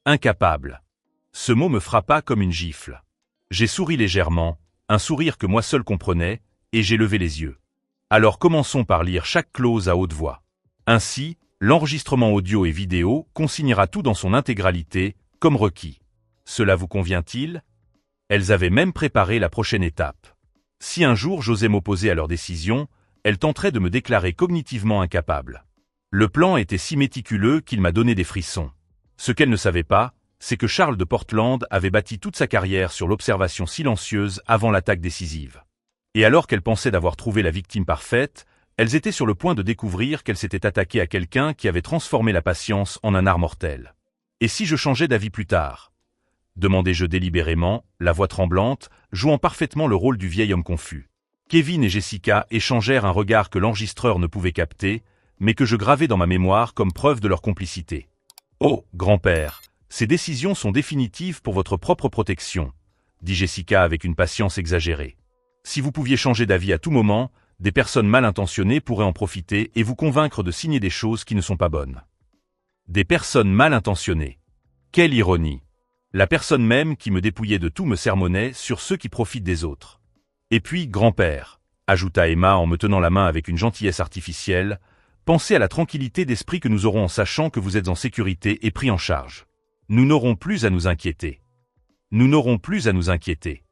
Incapable. Ce mot me frappa comme une gifle. J'ai souri légèrement, un sourire que moi seul comprenais, et j'ai levé les yeux. Alors commençons par lire chaque clause à haute voix. Ainsi, l'enregistrement audio et vidéo consignera tout dans son intégralité, comme requis. Cela vous convient-il? Elles avaient même préparé la prochaine étape. Si un jour j'osais m'opposer à leur décision, elles tenteraient de me déclarer cognitivement incapable. Le plan était si méticuleux qu'il m'a donné des frissons. Ce qu'elles ne savaient pas, c'est que Charles de Portland avait bâti toute sa carrière sur l'observation silencieuse avant l'attaque décisive. Et alors qu'elles pensaient d'avoir trouvé la victime parfaite, elles étaient sur le point de découvrir qu'elles s'étaient attaquées à quelqu'un qui avait transformé la patience en un art mortel. Et si je changeais d'avis plus tard? Demandai-je délibérément, la voix tremblante, jouant parfaitement le rôle du vieil homme confus. Kevin et Jessica échangèrent un regard que l'enregistreur ne pouvait capter, mais que je gravai dans ma mémoire comme preuve de leur complicité. « Oh, grand-père, ces décisions sont définitives pour votre propre protection, » dit Jessica avec une patience exagérée. « Si vous pouviez changer d'avis à tout moment, des personnes mal intentionnées pourraient en profiter et vous convaincre de signer des choses qui ne sont pas bonnes. » Des personnes mal intentionnées. Quelle ironie! La personne même qui me dépouillait de tout me sermonnait sur ceux qui profitent des autres. « Et puis, grand-père, » ajouta Emma en me tenant la main avec une gentillesse artificielle, « pensez à la tranquillité d'esprit que nous aurons en sachant que vous êtes en sécurité et pris en charge. Nous n'aurons plus à nous inquiéter. Nous n'aurons plus à nous inquiéter.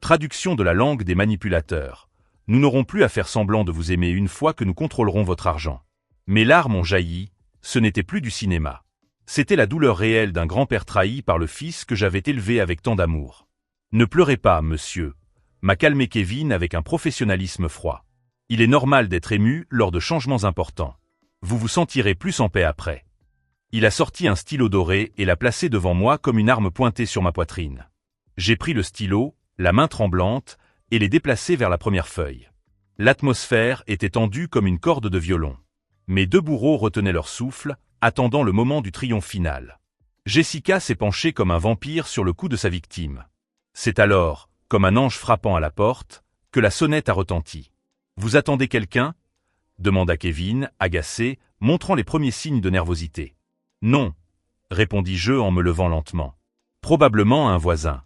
Traduction de la langue des manipulateurs. Nous n'aurons plus à faire semblant de vous aimer une fois que nous contrôlerons votre argent. » Mes larmes ont jailli, ce n'était plus du cinéma. C'était la douleur réelle d'un grand-père trahi par le fils que j'avais élevé avec tant d'amour. « Ne pleurez pas, monsieur », m'a calmé Kevin avec un professionnalisme froid. « Il est normal d'être ému lors de changements importants. Vous vous sentirez plus en paix après. » Il a sorti un stylo doré et l'a placé devant moi comme une arme pointée sur ma poitrine. J'ai pris le stylo, la main tremblante, et l'ai déplacé vers la première feuille. L'atmosphère était tendue comme une corde de violon. Mes deux bourreaux retenaient leur souffle, attendant le moment du triomphe final. Jessica s'est penchée comme un vampire sur le cou de sa victime. C'est alors, comme un ange frappant à la porte, que la sonnette a retenti. « Vous attendez quelqu'un » demanda Kevin, agacé, montrant les premiers signes de nervosité. « Non » répondis-je en me levant lentement. « Probablement un voisin. »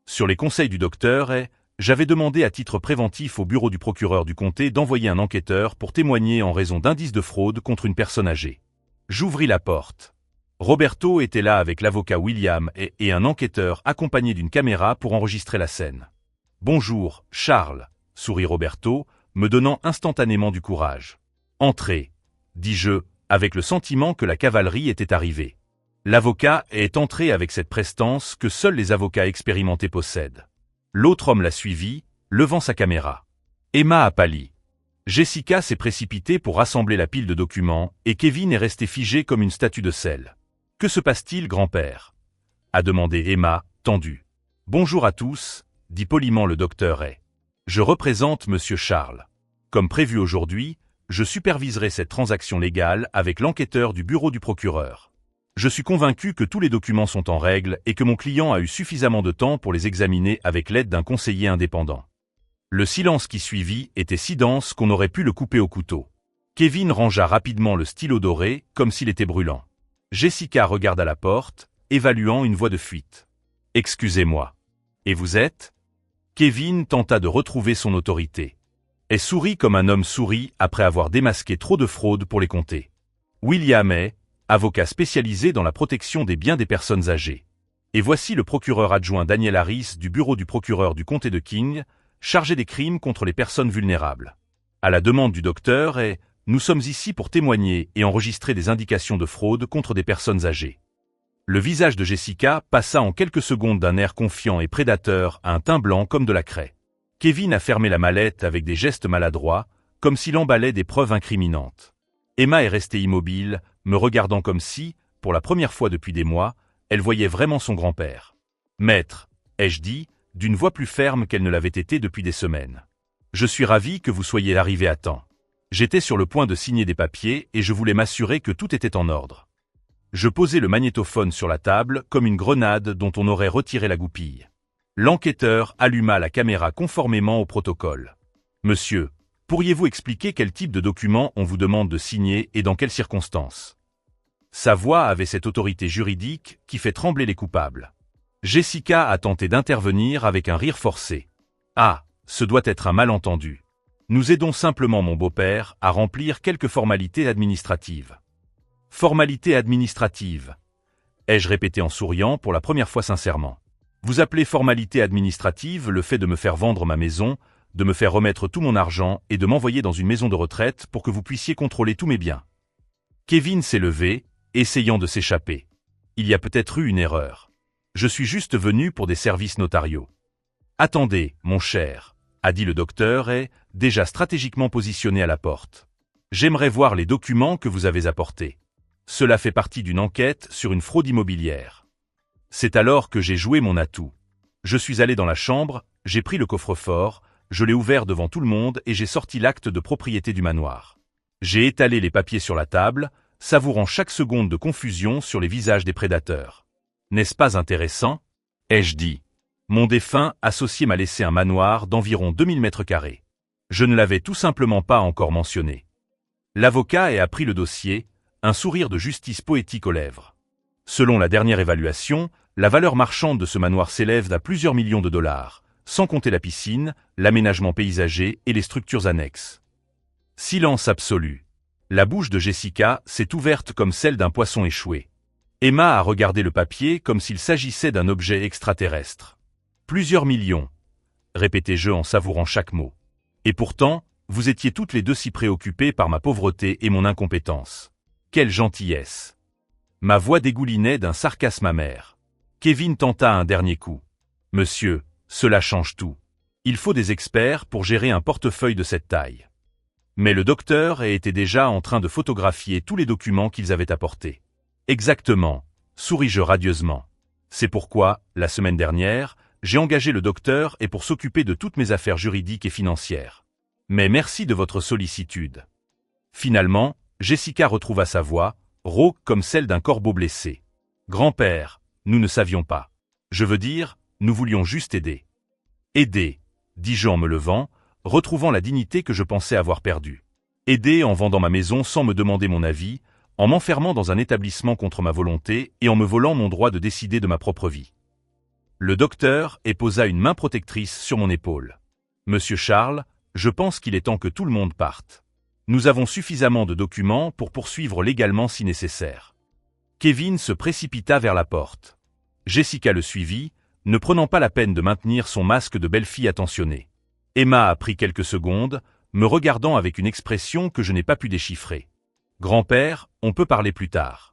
Sur les conseils du docteur, j'avais demandé à titre préventif au bureau du procureur du comté d'envoyer un enquêteur pour témoigner en raison d'indices de fraude contre une personne âgée. J'ouvris la porte. Roberto était là avec l'avocat William et un enquêteur accompagné d'une caméra pour enregistrer la scène. « Bonjour, Charles », sourit Roberto, me donnant instantanément du courage. « Entrez », dis-je, avec le sentiment que la cavalerie était arrivée. L'avocat est entré avec cette prestance que seuls les avocats expérimentés possèdent. L'autre homme l'a suivi, levant sa caméra. Emma a pâli. Jessica s'est précipitée pour rassembler la pile de documents et Kevin est resté figé comme une statue de sel. « Que se passe-t-il, grand-père » a demandé Emma, tendue. « Bonjour à tous » dit poliment le docteur Hay. « Je représente Monsieur Charles. Comme prévu aujourd'hui, je superviserai cette transaction légale avec l'enquêteur du bureau du procureur. Je suis convaincu que tous les documents sont en règle et que mon client a eu suffisamment de temps pour les examiner avec l'aide d'un conseiller indépendant. » Le silence qui suivit était si dense qu'on aurait pu le couper au couteau. Kevin rangea rapidement le stylo doré comme s'il était brûlant. Jessica regarda la porte, évaluant une voie de fuite. « Excusez-moi. Et vous êtes ?» Kevin tenta de retrouver son autorité. Elle sourit comme un homme sourit après avoir démasqué trop de fraudes pour les compter. William Hay, avocat spécialisé dans la protection des biens des personnes âgées. Et voici le procureur adjoint Daniel Harris du bureau du procureur du comté de King, chargé des crimes contre les personnes vulnérables. À la demande du docteur Hay, nous sommes ici pour témoigner et enregistrer des indications de fraude contre des personnes âgées. Le visage de Jessica passa en quelques secondes d'un air confiant et prédateur à un teint blanc comme de la craie. Kevin a fermé la mallette avec des gestes maladroits, comme s'il emballait des preuves incriminantes. Emma est restée immobile, me regardant comme si, pour la première fois depuis des mois, elle voyait vraiment son grand-père. « Maître » ai-je dit, d'une voix plus ferme qu'elle ne l'avait été depuis des semaines. « Je suis ravi que vous soyez arrivé à temps. J'étais sur le point de signer des papiers et je voulais m'assurer que tout était en ordre. » Je posai le magnétophone sur la table comme une grenade dont on aurait retiré la goupille. L'enquêteur alluma la caméra conformément au protocole. « Monsieur, pourriez-vous expliquer quel type de document on vous demande de signer et dans quelles circonstances ?» Sa voix avait cette autorité juridique qui fait trembler les coupables. Jessica a tenté d'intervenir avec un rire forcé. « Ah, ce doit être un malentendu. Nous aidons simplement mon beau-père à remplir quelques formalités administratives. » « Formalités administratives » ai-je répété en souriant pour la première fois sincèrement. « Vous appelez formalité administrative le fait de me faire vendre ma maison, de me faire remettre tout mon argent et de m'envoyer dans une maison de retraite pour que vous puissiez contrôler tous mes biens. » Kevin s'est levé, essayant de s'échapper. « Il y a peut-être eu une erreur. Je suis juste venu pour des services notariaux. »« Attendez, mon cher, » a dit le docteur Hay, déjà stratégiquement positionné à la porte. « J'aimerais voir les documents que vous avez apportés. Cela fait partie d'une enquête sur une fraude immobilière. » C'est alors que j'ai joué mon atout. Je suis allé dans la chambre, j'ai pris le coffre-fort, je l'ai ouvert devant tout le monde et j'ai sorti l'acte de propriété du manoir. J'ai étalé les papiers sur la table, savourant chaque seconde de confusion sur les visages des prédateurs. « N'est-ce pas intéressant ?» ai-je dit. Mon défunt associé m'a laissé un manoir d'environ 2000 mètres carrés. Je ne l'avais tout simplement pas encore mentionné. L'avocat a pris le dossier, un sourire de justice poétique aux lèvres. Selon la dernière évaluation, la valeur marchande de ce manoir s'élève à plusieurs millions de dollars, sans compter la piscine, l'aménagement paysager et les structures annexes. Silence absolu. La bouche de Jessica s'est ouverte comme celle d'un poisson échoué. Emma a regardé le papier comme s'il s'agissait d'un objet extraterrestre. « Plusieurs millions », répétai-je en savourant chaque mot. « Et pourtant, vous étiez toutes les deux si préoccupées par ma pauvreté et mon incompétence. Quelle gentillesse !» Ma voix dégoulinait d'un sarcasme amer. Kevin tenta un dernier coup. « Monsieur, cela change tout. Il faut des experts pour gérer un portefeuille de cette taille. » Mais le docteur était déjà en train de photographier tous les documents qu'ils avaient apportés. « Exactement, » souris-je radieusement. « C'est pourquoi, la semaine dernière, j'ai engagé le docteur et pour s'occuper de toutes mes affaires juridiques et financières. Mais merci de votre sollicitude. » Finalement, Jessica retrouva sa voix, rauque comme celle d'un corbeau blessé. « Grand-père, nous ne savions pas. Je veux dire, nous voulions juste aider. »« Aider » dis-je en me levant, retrouvant la dignité que je pensais avoir perdue. « Aider en vendant ma maison sans me demander mon avis, en m'enfermant dans un établissement contre ma volonté et en me volant mon droit de décider de ma propre vie. » Le docteur posa une main protectrice sur mon épaule. « Monsieur Charles, je pense qu'il est temps que tout le monde parte. Nous avons suffisamment de documents pour poursuivre légalement si nécessaire. » Kevin se précipita vers la porte. Jessica le suivit, ne prenant pas la peine de maintenir son masque de belle-fille attentionnée. Emma a pris quelques secondes, me regardant avec une expression que je n'ai pas pu déchiffrer. Grand-père, on peut parler plus tard.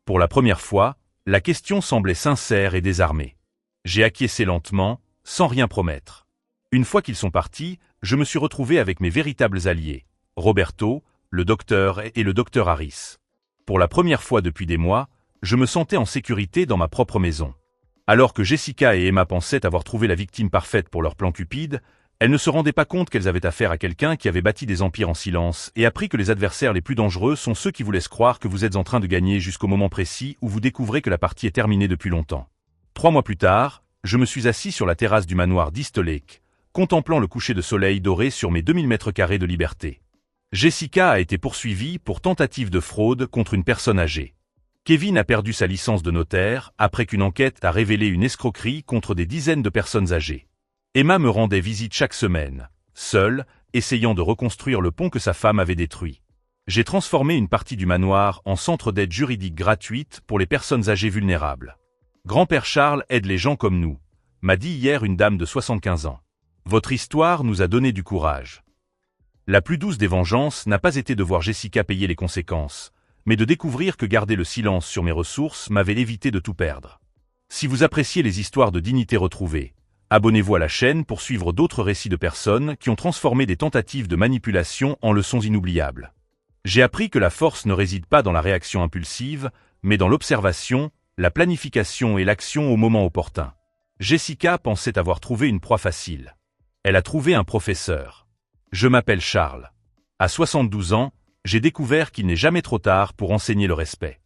Pour la première fois, la question semblait sincère et désarmée. J'ai acquiescé lentement, sans rien promettre. Une fois qu'ils sont partis, je me suis retrouvé avec mes véritables alliés, Roberto, le docteur et le docteur Harris. Pour la première fois depuis des mois, je me sentais en sécurité dans ma propre maison. Alors que Jessica et Emma pensaient avoir trouvé la victime parfaite pour leur plan cupide, elles ne se rendaient pas compte qu'elles avaient affaire à quelqu'un qui avait bâti des empires en silence et appris que les adversaires les plus dangereux sont ceux qui vous laissent croire que vous êtes en train de gagner jusqu'au moment précis où vous découvrez que la partie est terminée depuis longtemps. 3 mois plus tard, je me suis assis sur la terrasse du manoir d'East Lake, contemplant le coucher de soleil doré sur mes 2000 mètres carrés de liberté. Jessica a été poursuivie pour tentative de fraude contre une personne âgée. Kevin a perdu sa licence de notaire après qu'une enquête a révélé une escroquerie contre des dizaines de personnes âgées. Emma me rendait visite chaque semaine, seule, essayant de reconstruire le pont que sa femme avait détruit. J'ai transformé une partie du manoir en centre d'aide juridique gratuite pour les personnes âgées vulnérables. Grand-père Charles aide les gens comme nous, m'a dit hier une dame de 75 ans. Votre histoire nous a donné du courage. La plus douce des vengeances n'a pas été de voir Jessica payer les conséquences, mais de découvrir que garder le silence sur mes ressources m'avait évité de tout perdre. Si vous appréciez les histoires de dignité retrouvée, abonnez-vous à la chaîne pour suivre d'autres récits de personnes qui ont transformé des tentatives de manipulation en leçons inoubliables. J'ai appris que la force ne réside pas dans la réaction impulsive, mais dans l'observation, la planification et l'action au moment opportun. Jessica pensait avoir trouvé une proie facile. Elle a trouvé un professeur. Je m'appelle Charles. À 72 ans, j'ai découvert qu'il n'est jamais trop tard pour enseigner le respect.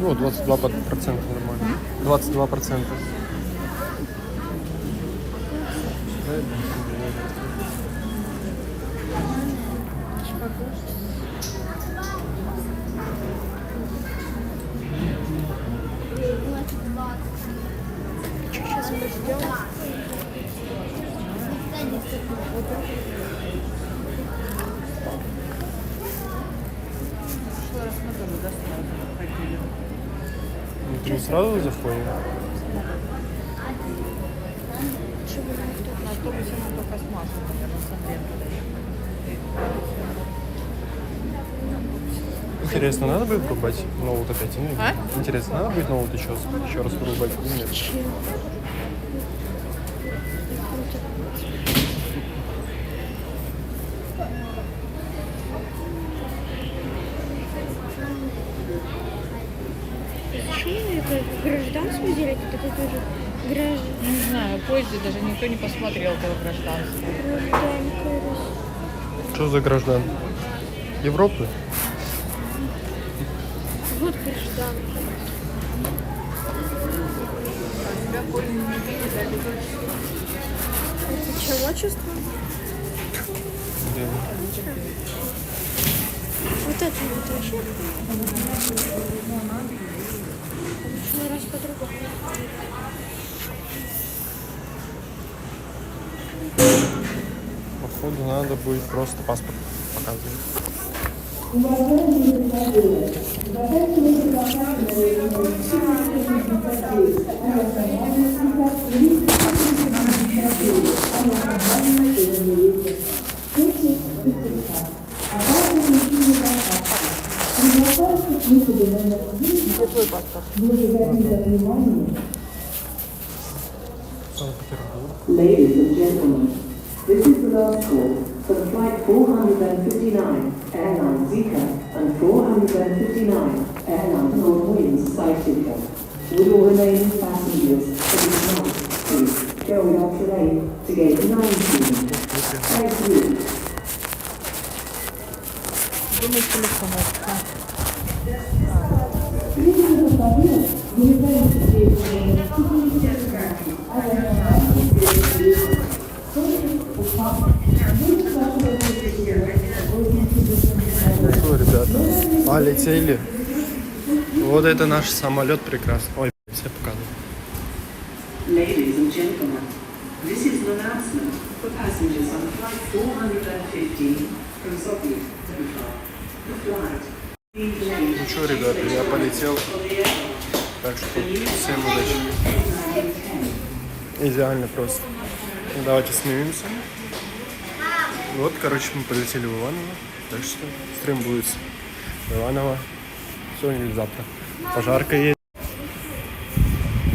Ну, 22% нормально. 22%.
Сейчас мы ждем.
Ты сразу заходишь?
На автобусе мы только с маслом, наверное, с Андреем подойдем.
Интересно, надо будет врубать ноут опять? Ну,
А?
Интересно, надо будет ноут еще раз врубать? Или нет?
Почему это гражданство делать? Это тоже граждан.
Не знаю, позже даже никто не посмотрел этого гражданства.
Что за граждан? Европы?
Вот граждан. Это что, отчество?
Да.
Вот это вот вообще. Почему раз по-другому?
Походу надо будет просто паспорт показывать.
Какой паспорт?
Санкт-Петербург.
Ladies and gentlemen, this is the last call for the flight 459, Airline Zika, and 459, Airline Northwinds South-Africa. Would all remaining passengers please not, please, go without delay to gate 19. Thank you.
Думаю, телефон.
Ну что, ребята, летели. Вот это наш самолет прекрасный. Ой, все показывают.
Ladies and gentlemen, this is an announcement for passengers on flight 415 from Sofia to Bhutan. The flight being delayed.
Ну что, ребята, я полетел. Так что всем удачи. Идеально просто. Ну, давайте снимемся. Вот, короче, мы полетели в Иваново. Так что стрим будет в Иваново сегодня или завтра. Пожарка есть.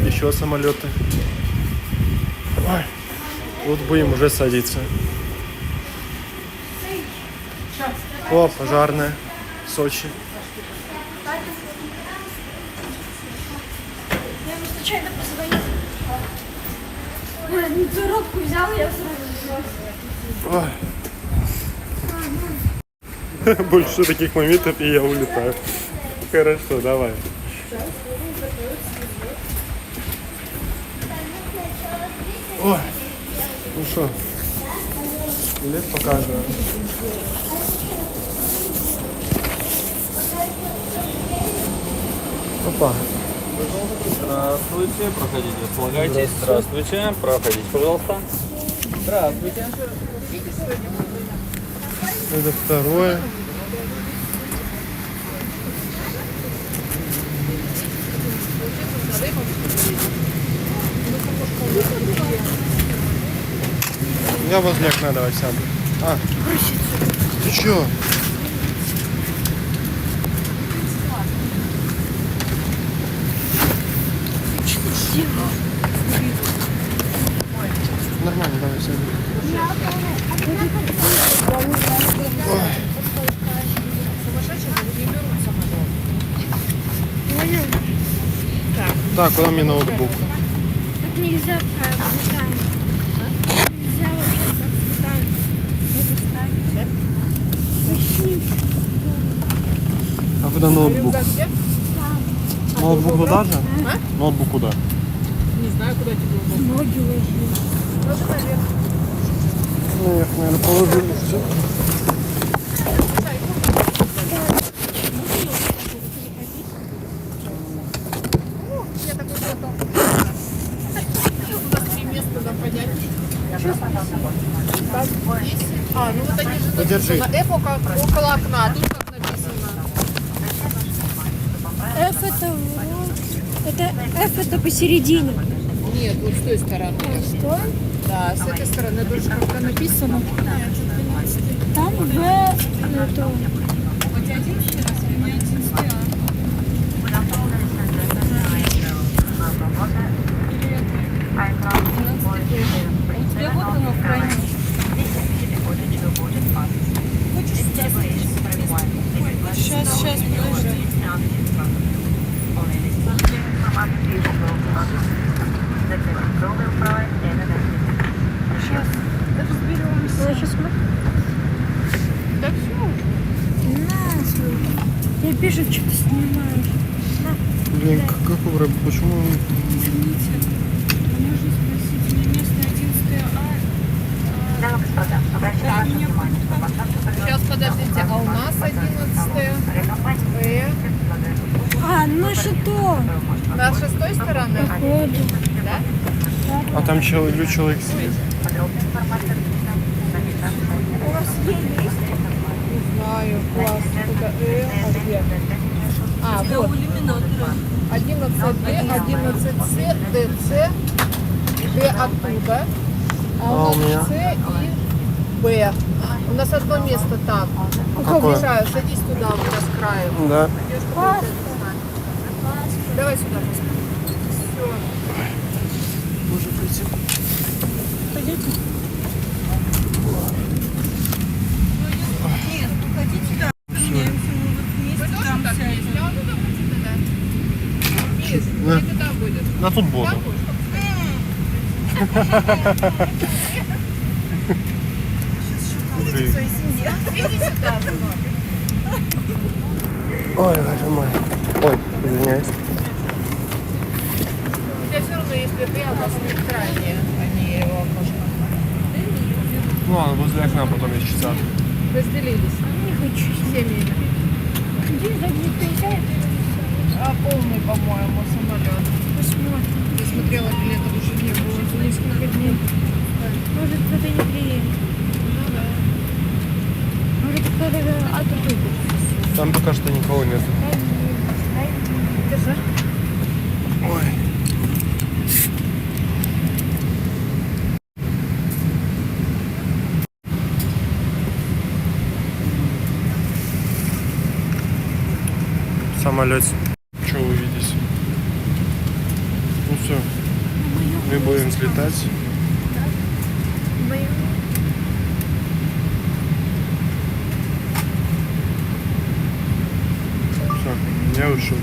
Еще самолеты. Ой. Вот будем уже садиться. О, пожарная. Сочи.
Я ему случайно позвонила. Ой, ну коробку взял, я сразу взял.
Больше таких моментов, и я улетаю. Хорошо, давай. Ой, ну что, билет показываю. Опа.
Здравствуйте, проходите, располагайтесь. Здравствуйте, проходите, пожалуйста. Здравствуйте.
Это второе. Я возле окна давай сяду. А, ты чё? Нормально, давай сяду.
Понял?
Так, куда мне ноутбук?
Так нельзя поставить. Нельзя вообще так поставить.
А куда ноутбук? Ноутбук туда же? Ноутбук куда?
Не знаю, куда тебе удобно.
Ноги ложи.
Тоже наверх.
Наверх, наверное, положили все.
Я такой готов. У нас 3 места, да, понять. Так, 10. А, ну вот они же
Подержи.
написано F около окна. Тут как написано.
F это вот. Это F это посередине.
Нет, вот с той стороны.
Что?
Да, с этой стороны тоже как-то написано.
Там В это.
Сейчас, подожди.
Я сейчас смотрю.
Да все.
На, я вижу, что ты снимаешь.
Блин, как выбрать? Почему?
Извините, можно спросить, мне место 11
Сейчас, подождите, а у нас 11
А, наше то.
Наша с той стороны?
Походу.
Да?
А там человек сидит.
У вас есть?
Не знаю, класс. Это а где? А, вот. 11D, 11C, DC, D оттуда. А
А
у
у меня?
нас C и B. У нас одно место там.
Какое?
Мешаю, садись туда, вот с краю.
Да.
Давай сюда. Все.
Может прийти.
Пойдете?
Вы тоже так есть? Я вот туда хотите, да? Есть.
Да.
И туда будет.
На тут буду.
Иди сюда.
Ой, боже мой. Ой, извиняюсь.
У тебя все равно, если ты, а у нас нейтральнее, а не его окошко.
Ну ладно, возле окна потом есть часа.
Разделились
Не хочу.
семьями.
Где задний приезжает?
А полный, по-моему, самолет.
Посмотрим.
Я смотрела, билетов уже не было за несколько дней.
Может, кто-то не приедет.
Ну да.
Может, кто-то оттуда.
Там пока что никого нет.
Держи.
Ой. самолете. Что увидеть? Ну все, мы будем взлетать. Все, я ушел.